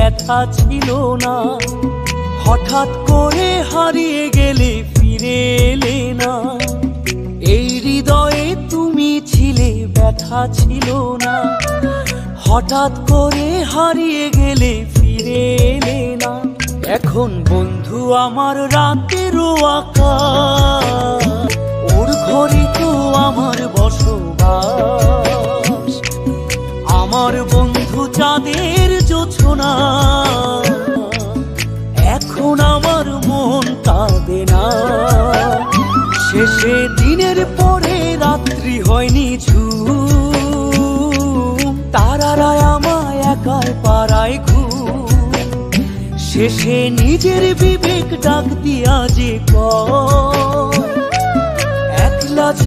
ব্যথা ছিল না। হঠাৎ করে হারিয়ে গেলে ফিরে এলে না। এই হৃদয়ে তুমি ছিলে, ব্যথা ছিল না। হঠাৎ করে হারিয়ে গেলে ফিরে এলে না। এখন বন্ধু আমার রাতেরও আকাশ, ওর ঘরে তো আমার বসবাস। আমার বন্ধু চাঁদের জোছনা, এখন আমার মন কাঁদে না। শেষে দিনের পরে রাত্রি হয়নি ঝুম, তারারা আমায় একাই পাড়ায় ঘুম। শেষে নিজের বিবেক ডাক দিয়া যে কয়